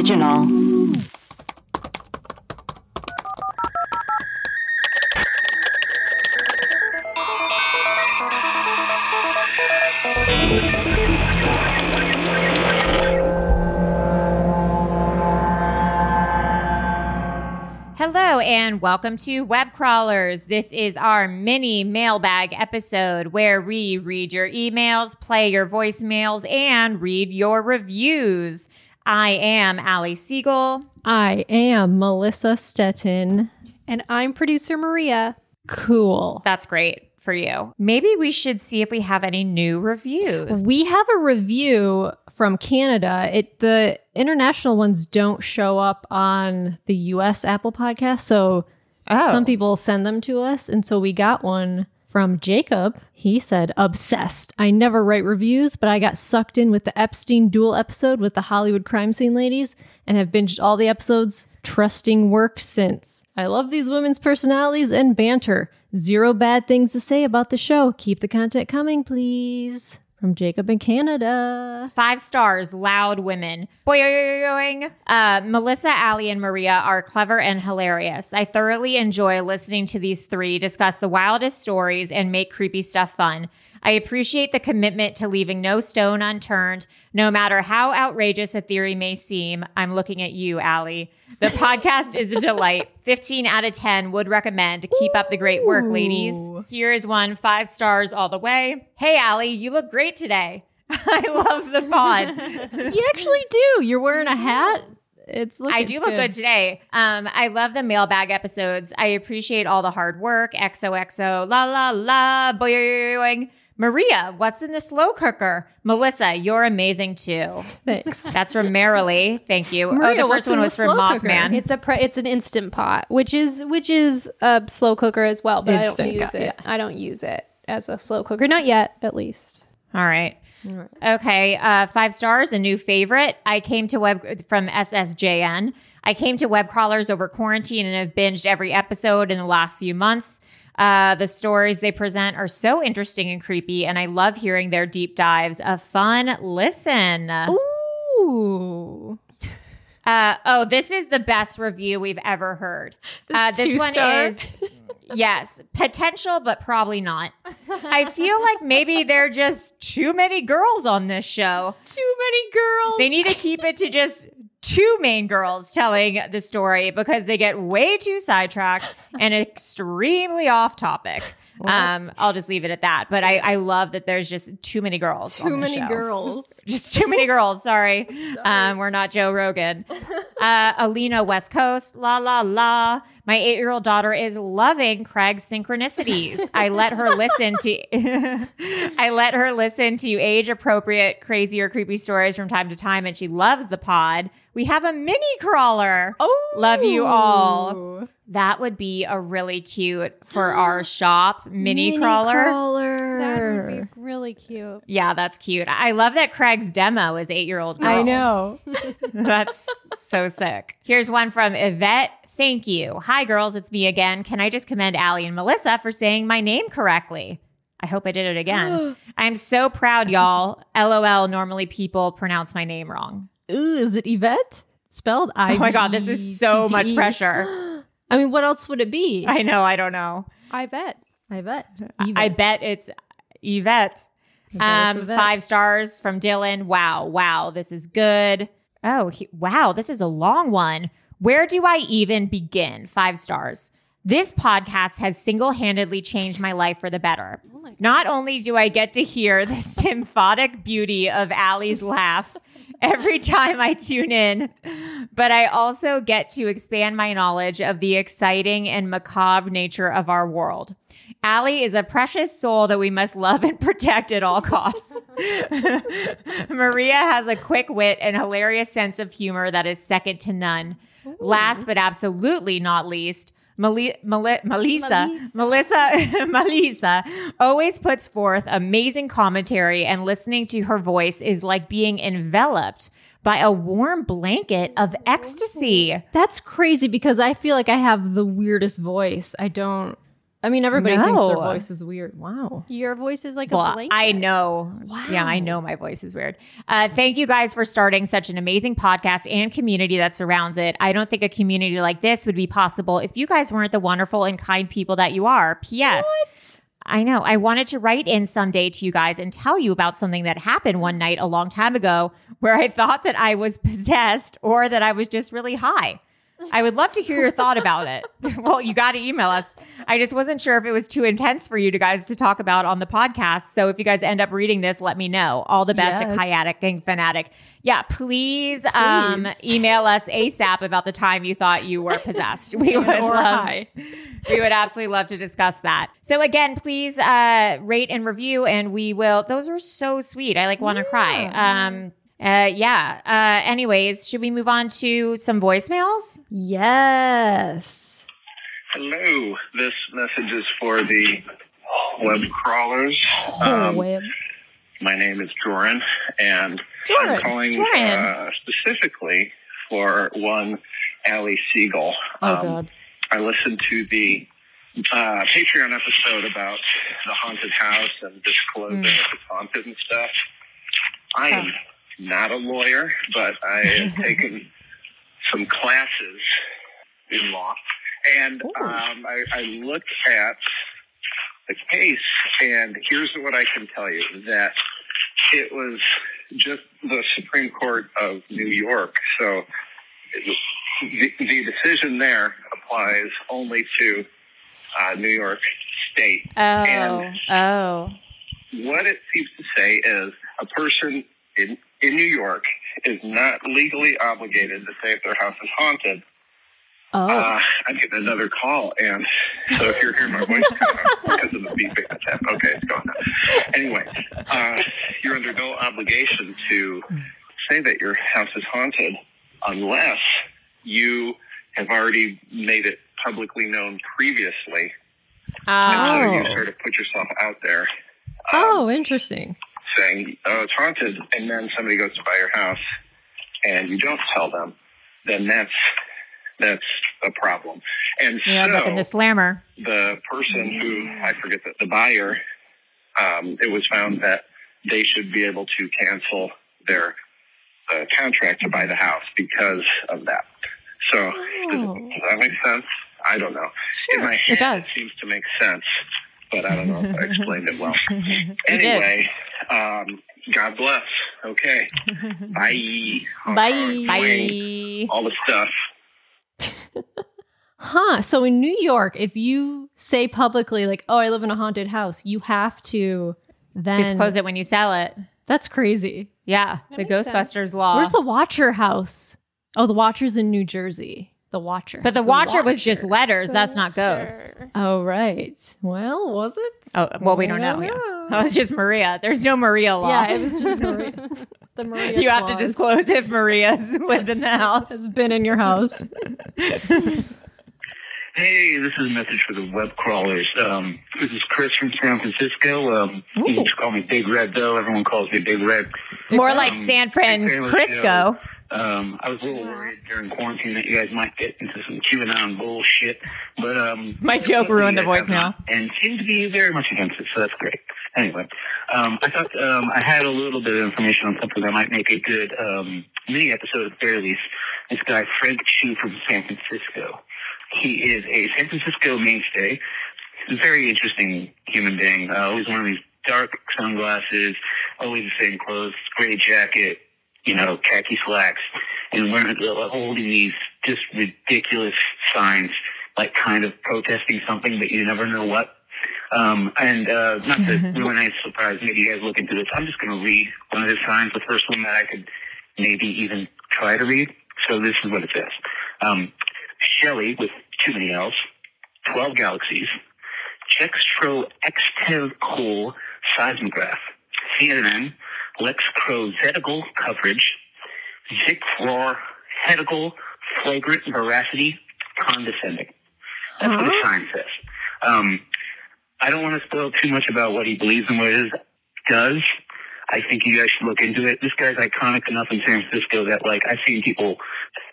original. Hello and welcome to Web Crawlers. This is our mini mailbag episode where we read your emails, play your voicemails, and read your reviews. I am Allie Siegel. I am Melissa Stettin. And I'm producer Maria. Cool. That's great for you. Maybe we should see if we have any new reviews. We have a review from Canada. The international ones don't show up on the US Apple podcast, so some people send them to us. And so we got one from Jacob. He said, obsessed. I never write reviews, but I got sucked in with the Epstein duel episode with the Hollywood crime scene ladies and have binged all the episodes, trusting work since. I love these women's personalities and banter. Zero bad things to say about the show. Keep the content coming, please. From Jacob in Canada. 5 stars, loud women. Boing. Melissa, Allie, and Maria are clever and hilarious. I thoroughly enjoy listening to these three discuss the wildest stories and make creepy stuff fun. I appreciate the commitment to leaving no stone unturned, no matter how outrageous a theory may seem. I'm looking at you, Allie. The podcast is a delight. 15 out of 10 would recommend. Keep up the great work, ladies. Here is one, 5 stars all the way. Hey, Allie, you look great today. I love the pod. You actually do. You're wearing a hat. I do look good today. I love the mailbag episodes. I appreciate all the hard work. XOXO, la la la, boing. Maria, what's in the slow cooker? Melissa, you're amazing too. Thanks. That's from Merrily. Thank you. Maria, the first one was from Mothman. It's an Instant Pot, which is a slow cooker as well, but I don't use it. Yeah. I don't use it as a slow cooker. Not yet, at least. All right. Okay. 5 stars, a new favorite. I came to from SSJN. I came to Web Crawlers over quarantine and have binged every episode in the last few months. The stories they present are so interesting and creepy, and I love hearing their deep dives. A fun listen. Ooh. This is the best review we've ever heard. This one is, yes, potential, but probably not. I feel like maybe there are just too many girls on this show. Too many girls. They need to keep it to just 2 main girls telling the story because they get way too sidetracked and extremely off topic. I'll just leave it at that. But I love that there's just too many girls on the show. Too many girls. Just too many girls. Sorry. We're not Joe Rogan. Alina West Coast. La, la, la. My 8-year-old daughter is loving Craig's synchronicities. I let her listen to age-appropriate, crazy or creepy stories from time to time, and she loves the pod. We have a mini crawler. Oh, love you all. That would be a really cute for our shop mini crawler. That would be really cute. Yeah, that's cute. I love that Craig's demo is 8-year-old girls. I know. That's so sick. Here's one from Yvette. Thank you. Hi, girls. It's me again. Can I just commend Allie and Melissa for saying my name correctly? I hope I did it again. I'm so proud, y'all. LOL. Normally people pronounce my name wrong. Ooh, is it Yvette? Spelled I. Oh my God, this is so much pressure. I mean, what else would it be? I know. I don't know. I bet. I bet it's Yvette. 5 stars from Dylan. Wow. This is good. Oh, wow. This is a long one. Where do I even begin? 5 stars. This podcast has single-handedly changed my life for the better. Not only do I get to hear the symphonic beauty of Allie's laugh every time I tune in, but I also get to expand my knowledge of the exciting and macabre nature of our world. Allie is a precious soul that we must love and protect at all costs. Maria has a quick wit and hilarious sense of humor that is second to none. Ooh. Last but absolutely not least, Melissa always puts forth amazing commentary, and listening to her voice is like being enveloped by a warm blanket of ecstasy. That's crazy because I feel like I have the weirdest voice. I I mean, everybody thinks their voice is weird. Wow. Your voice is like a blanket. I know. Wow. Yeah, I know my voice is weird. Thank you guys for starting such an amazing podcast and community that surrounds it. I don't think a community like this would be possible if you guys weren't the wonderful and kind people that you are. P.S. What? I know. I wanted to write in someday to you guys and tell you about something that happened one night a long time ago where I thought that I was possessed or that I was just really high. I would love to hear your thought about it. Well, you got to email us. I just wasn't sure if it was too intense for you guys to talk about on the podcast. So if you guys end up reading this, let me know. All the best, a kayaking fanatic. Yeah, please. Email us ASAP about the time you thought you were possessed. We would absolutely love to discuss that. So again, please rate and review, and we will. Those are so sweet. I want to cry. Anyways, should we move on to some voicemails? Yes. Hello. This message is for the web crawlers. Web. My name is Joran, and I'm calling specifically for one Allie Siegel. God. I listened to the Patreon episode about the haunted house and disclosing if it's haunted and stuff. I am not a lawyer, but I have taken some classes in law. And I looked at the case, and here's what I can tell you, that it was just the Supreme Court of New York. So the decision there applies only to New York State. Oh. What it seems to say is a person in New York is not legally obligated to say if their house is haunted. I'm getting another call, and so if you're hearing my voice because of the beeping that's happening, okay, it's gone now. Anyway, you're under no obligation to say that your house is haunted unless you have already made it publicly known previously. And so you sort of put yourself out there. Interesting. Saying, it's haunted, and then somebody goes to buy your house and you don't tell them, then that's a problem. And so in the slammer, the person who, I forget the buyer, it was found that they should be able to cancel their contract to buy the house because of that. So does that make sense? I don't know. Sure, in my head, it does. It seems to make sense, but I don't know if I explained it well. Anyway, God bless. Okay. Bye. Bye. All the stuff. So in New York, if you say publicly, I live in a haunted house, you have to then disclose it when you sell it. That's crazy. Yeah. The Ghostbusters law. Where's the Watcher house? Oh, the Watcher's in New Jersey. The Watcher. But the Watcher was just letters. That's not ghosts. Oh, right. Well, was it? Oh, well, we don't know. Yeah. That was just Maria. There's no Maria law. Yeah, it was just Maria. The Maria You clause. have to disclose if Maria's lived in the house. Has been in your house. Hey, this is a message for the web crawlers. This is Chris from San Francisco. You can just call me Big Red, though. Everyone calls me Big Red. More like San Francisco. I was a little worried during quarantine that you guys might get into some QAnon bullshit, but my joke ruined the voicemail, and seem to be very much against it, so that's great. Anyway, I thought I had a little bit of information on something that might make a good mini episode at the very least. This guy Frank Chu from San Francisco. He is a San Francisco mainstay. He's a very interesting human being. Always wearing these dark sunglasses, always the same clothes, gray jacket, khaki slacks, and holding these just ridiculous signs, kind of protesting something, but you never know what. Not to ruin any surprise, maybe you guys look into this. I'm just going to read one of his signs, the first one that I could maybe even try to read. So this is what it says. Shelley, with too many L's, 12 galaxies, Chextro Extevcol seismograph, CNN, Lex Crozetical coverage, Zic Roar Hedical flagrant veracity condescending. That's what the sign says. I don't want to spoil too much about what he believes and what it does. I think you guys should look into it. This guy's iconic enough in San Francisco that, I've seen people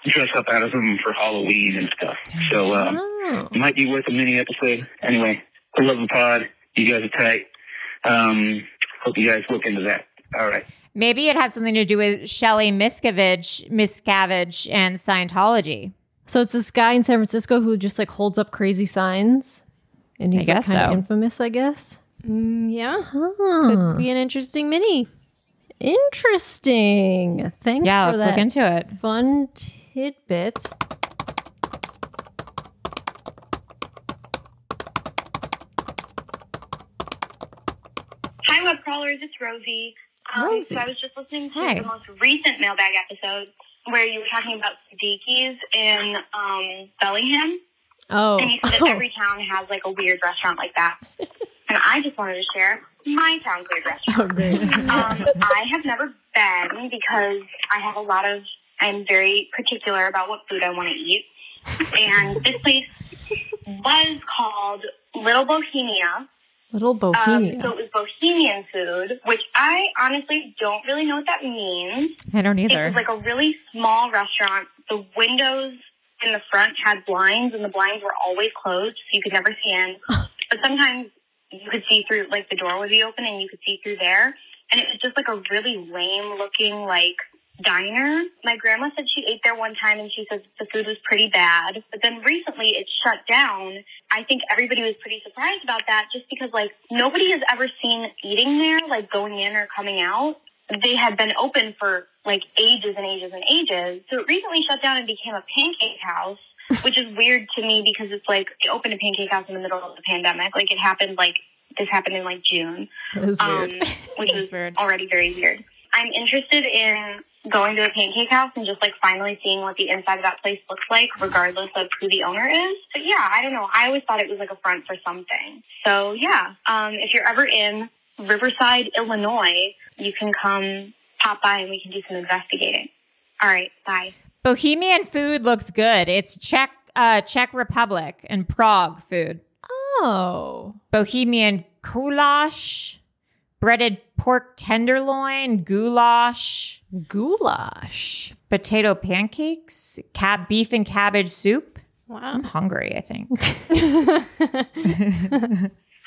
dress up out of him for Halloween and stuff. So it might be worth a mini episode. Anyway, I love the pod. You guys are tight. Hope you guys look into that. All right. Maybe it has something to do with Shelley Miscavige and Scientology. So it's this guy in San Francisco who just like holds up crazy signs, and he's like, kind of infamous, I guess. Yeah. Could be an interesting mini. Interesting. Thanks for let's look into it. Fun tidbit. Hi, web crawlers. It's Rosie. Rosie. So I was just listening to the most recent mailbag episode where you were talking about Siddiqui's in Bellingham. Oh. And you said that every town has like a weird restaurant like that. And I just wanted to share my town's weird restaurant. Oh, great. I have never been because I'm very particular about what food I want to eat. And this place was called Little Bohemia. Little Bohemia. So it was Bohemian food, which I honestly don't really know what that means. I don't either. It was like a really small restaurant. The windows in the front had blinds, and the blinds were always closed, so you could never see in. But sometimes you could see through, like the door would be open, and you could see through there. And it was just like a really lame-looking, like, diner. My grandma said she ate there one time, and she said the food was pretty bad. But then recently it shut down. I think everybody was pretty surprised about that just because, like, nobody has ever seen eating there, like, going in or coming out. They had been open for, like, ages and ages and ages. So it recently shut down and became a pancake house, which is weird to me because it's, like, they opened a pancake house in the middle of the pandemic. Like, this happened in, like, June. That is weird. Which is already very weird. I'm interested in going to a pancake house and just like finally seeing what the inside of that place looks like, regardless of who the owner is. But yeah, I don't know. I always thought it was like a front for something. So yeah, if you're ever in Riverside, Illinois, you can come pop by and we can do some investigating. All right, bye. Bohemian food looks good. It's Czech Republic and Prague food. Oh. Bohemian goulash, breaded pork tenderloin, goulash, potato pancakes, beef and cabbage soup. Wow. I'm hungry, I think.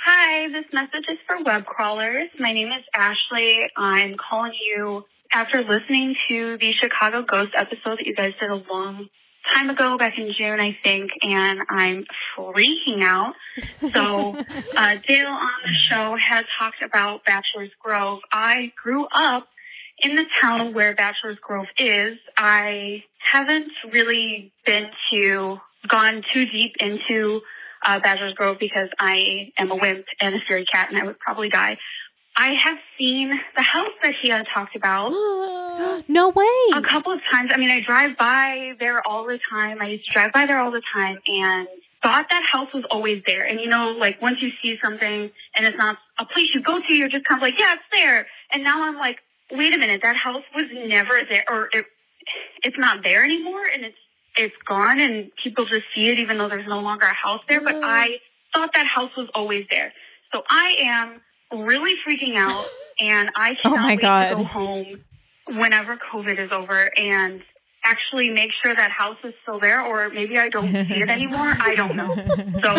Hi, this message is for web crawlers. My name is Ashley. I'm calling you after listening to the Chicago Ghost episode that you guys did a long time ago, back in June, I think, and I'm freaking out. So Dale on the show had talked about Bachelor's Grove. I grew up in the town where Bachelor's Grove is. I haven't really gone too deep into Bachelor's Grove because I am a wimp and a scary cat and I would probably die. I have seen the house that he had talked about. No way. A couple of times. I mean, I drive by there all the time. I used to drive by there all the time and thought that house was always there. And, you know, like once you see something and it's not a place you go to, you're just kind of like, yeah, it's there. And now I'm like, wait a minute, that house was never there, or it's not there anymore, and it's gone, and people just see it even though there's no longer a house there. But I thought that house was always there. So I am really freaking out, and I cannot wait to go home whenever COVID is over and actually make sure that house is still there, or maybe I don't see it anymore. I don't know. So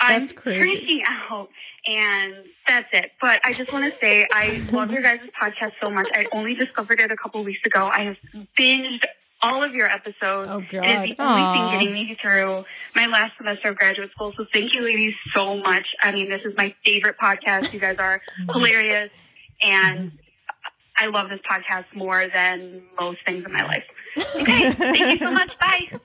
that's crazy. Freaking out, and that's it. But I just want to say I love your guys' podcast so much. I only discovered it a couple weeks ago. I have binged all of your episodes. Oh, God. It is the only thing getting me through my last semester of graduate school. So thank you, ladies, so much. I mean, this is my favorite podcast. You guys are hilarious, and I love this podcast more than most things in my life. Okay, thank you so much. Bye.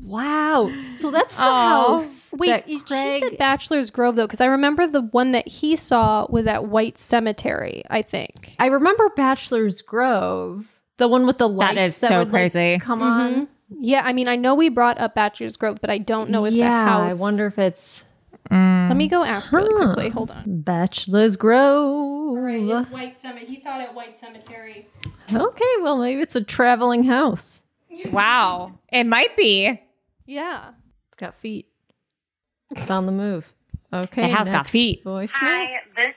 Wow. So that's the house. Wait, she said Bachelor's Grove, though, because I remember the one that he saw was at White Cemetery, I think. I remember Bachelor's Grove. The one with the lights. That is so crazy. Come on. Yeah, I mean, I know we brought up Bachelor's Grove, but I don't know if the house... I wonder if it's... Let me go ask really quickly. Hold on. Bachelor's Grove. Right, it's White Cemetery. He saw it at White Cemetery. Okay, well, maybe it's a traveling house. Wow. It might be. Yeah. It's got feet. It's on the move. Okay. The house got feet. Voicemail. Hi, this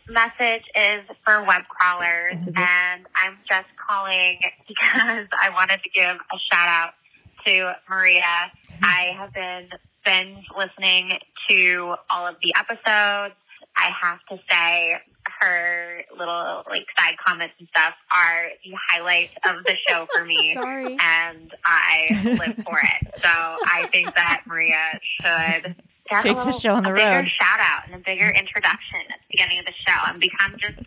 message is for web crawlers, and I'm just calling because I wanted to give a shout out to Maria. I have been binge listening to all of the episodes. I have to say her little like side comments and stuff are the highlight of the show for me. Sorry. And I live for it. So I think that Maria should take the show on the road. A bigger shout out and a bigger introduction at the beginning of the show and become just a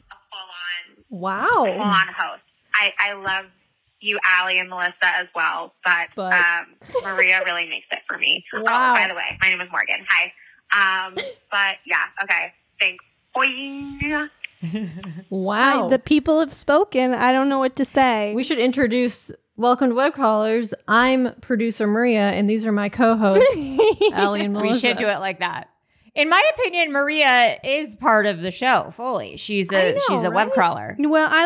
full-on host. I love you, Allie, and Melissa as well, but Maria really makes it for me. Wow. Oh, by the way, my name is Morgan. Hi. But yeah, okay. Thanks. Boing. Wow. The people have spoken. I don't know what to say. We should introduce Welcome to Web Crawlers. I'm producer Maria, and these are my co-hosts, Allie and Melissa. We should do it like that. In my opinion, Maria is part of the show fully. She's a web crawler. Well, I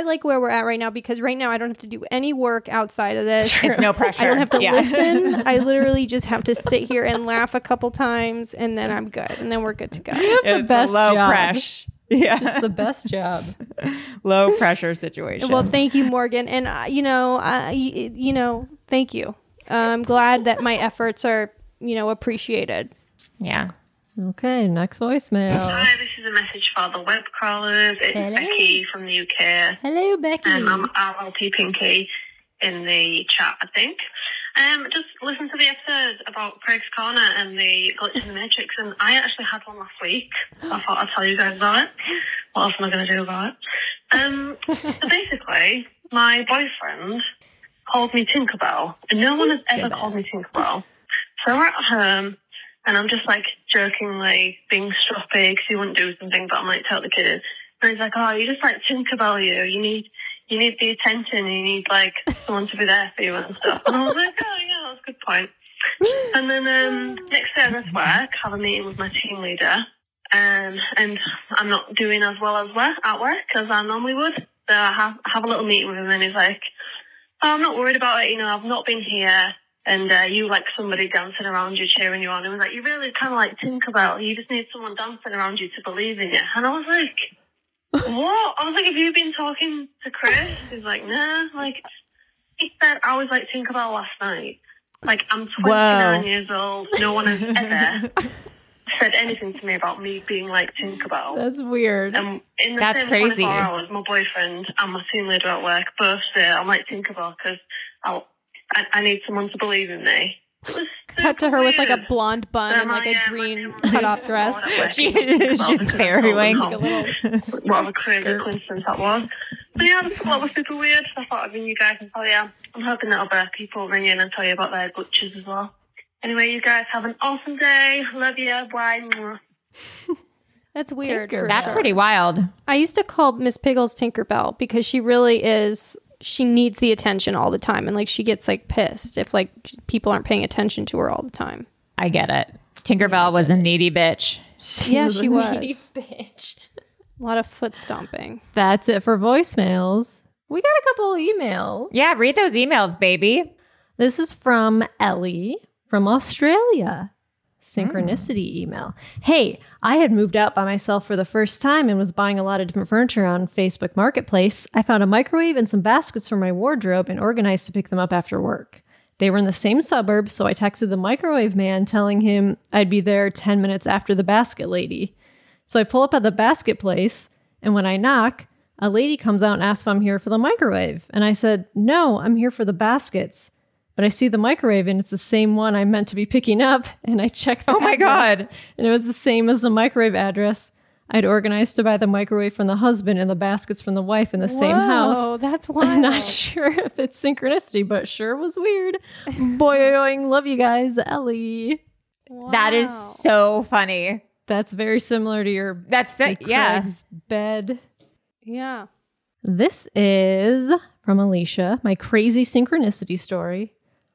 like where we're at right now because right now I don't have to do any work outside of this. It's no pressure. I don't have to listen. I literally just have to sit here and laugh a couple times, and then I'm good, and then we're good to go. The best low job. pressure. Yeah, just the best job. Low pressure situation. Well, thank you, Morgan, and thank you. I'm glad that my efforts are appreciated. Yeah. Okay, next voicemail. Hi, this is a message for the web crawlers. It's Becky from the UK. Hello, Becky. I'm RLP Pinky in the chat, I think. Just listen to the episode about Craig's Corner and the glitch in the Matrix, and I actually had one last week. So I thought I'd tell you guys about it. What else am I going to do about it? So basically, my boyfriend called me Tinkerbell, and no one has ever called me Tinkerbell. So we're at home, and I'm just like jokingly being stroppy because he wouldn't do something, but I might tell the kid in. And he's like, "Oh, you just like Tinkerbell, you need the attention, you need like someone to be there for you and stuff." And I was like, "Oh yeah, that's a good point." And then next day I'm at work, have a meeting with my team leader, and I'm not doing as well as at work as I normally would. So I have a little meeting with him, and he's like, "Oh, I'm not worried about it. I've not been here. And you like somebody dancing around you, cheering you on." And was like, "You really kind of like Tinkerbell. You just need someone dancing around you to believe in you." And I was like, "What?" I was like, "Have you been talking to Chris?" He's like, "Nah." Like, he said I was like Tinkerbell last night. Like, I'm 29 years old. No one has ever said anything to me about me being like Tinkerbell. That's weird. In the That's same crazy. 24 hours, my boyfriend and my team leader at work both say I'm like Tinkerbell because I need someone to believe in me. Cut to her with like a blonde bun and like a green cutoff dress. She's fairy wings. What a crazy coincidence that was. But yeah, that was super weird. So I thought I'd ring you guys and tell you. I'm hoping that other people ring in and tell you about their glitches as well. Anyway, you guys have an awesome day. Love you. Bye. That's weird. That's pretty wild. I used to call Miss Piggles Tinkerbell because she really is. She needs the attention all the time, and like she gets like pissed if like people aren't paying attention to her all the time. I get it. Tinkerbell was a needy bitch. She was. Needy bitch. A lot of foot stomping. That's it for voicemails. We got a couple of emails. Yeah, read those emails, baby. This is from Ellie from Australia. Synchronicity email. Hey, I had moved out by myself for the first time and was buying a lot of different furniture on Facebook Marketplace. I found a microwave and some baskets for my wardrobe and organized to pick them up after work. They were in the same suburb, so I texted the microwave man telling him I'd be there 10 minutes after the basket lady. So I pull up at the basket place, and when I knock, a lady comes out and asks if I'm here for the microwave. And I said, "No, I'm here for the baskets." But I see the microwave and it's the same one I meant to be picking up. And I checked the my God. And it was the same as the microwave address. I'd organized to buy the microwave from the husband and the baskets from the wife in the same house. Oh, that's wild. I'm not sure if it's synchronicity, but sure was weird. Boing, love you guys, Ellie. Wow. That is so funny. That's very similar to your Craig's bed. Yeah. This is from Alicia, my crazy synchronicity story.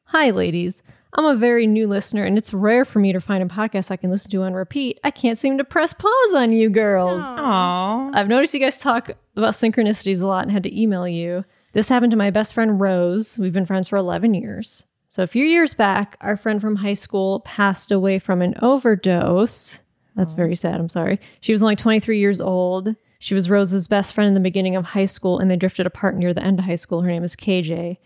Hi, ladies. I'm a very new listener, and it's rare for me to find a podcast I can listen to on repeat. I can't seem to press pause on you girls. Aww. I've noticed you guys talk about synchronicities a lot and had to email you. This happened to my best friend, Rose. We've been friends for 11 years. So a few years back, our friend from high school passed away from an overdose. That's very sad. I'm sorry. She was only 23 years old. She was Rose's best friend in the beginning of high school, and they drifted apart near the end of high school. Her name is KJ.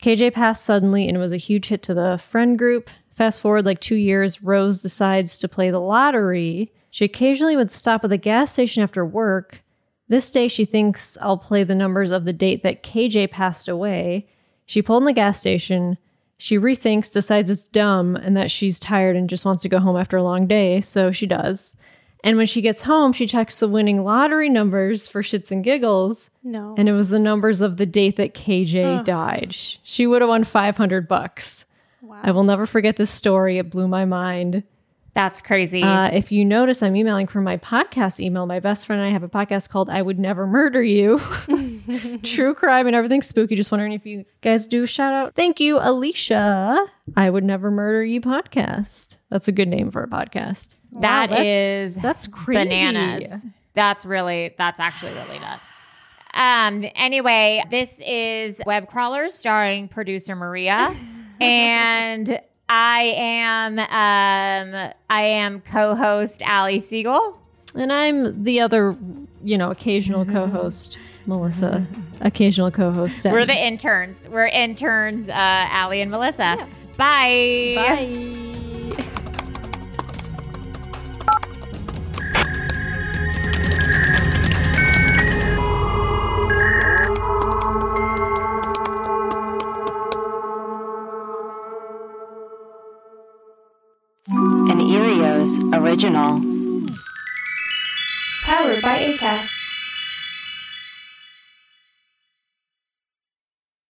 KJ passed suddenly, and it was a huge hit to the friend group. Fast forward like 2 years, Rose decides to play the lottery. She occasionally would stop at the gas station after work. This day, she thinks I'll play the numbers of the date that KJ passed away. She pulled in the gas station. She rethinks, decides it's dumb and that she's tired and just wants to go home after a long day, so she does. And when she gets home, she checks the winning lottery numbers for shits and giggles. No. And it was the numbers of the date that KJ died. She would have won $500. Wow. I will never forget this story. It blew my mind. That's crazy. If you notice, I'm emailing from my podcast email. My best friend and I have a podcast called I Would Never Murder You. True crime and everything spooky. Just wondering if you guys do a shout out. Thank you, Alicia. I Would Never Murder You podcast. That's a good name for a podcast. Wow, that's crazy. Bananas. That's actually really nuts. Anyway, this is Web Crawlers starring producer Maria. And I am co-host Allie Siegel. And I'm the other, occasional co-host, Melissa. Occasional co-host. We're the interns. We're interns, Allie and Melissa. Yeah. Bye. Bye. An Erios original. Powered by Acast.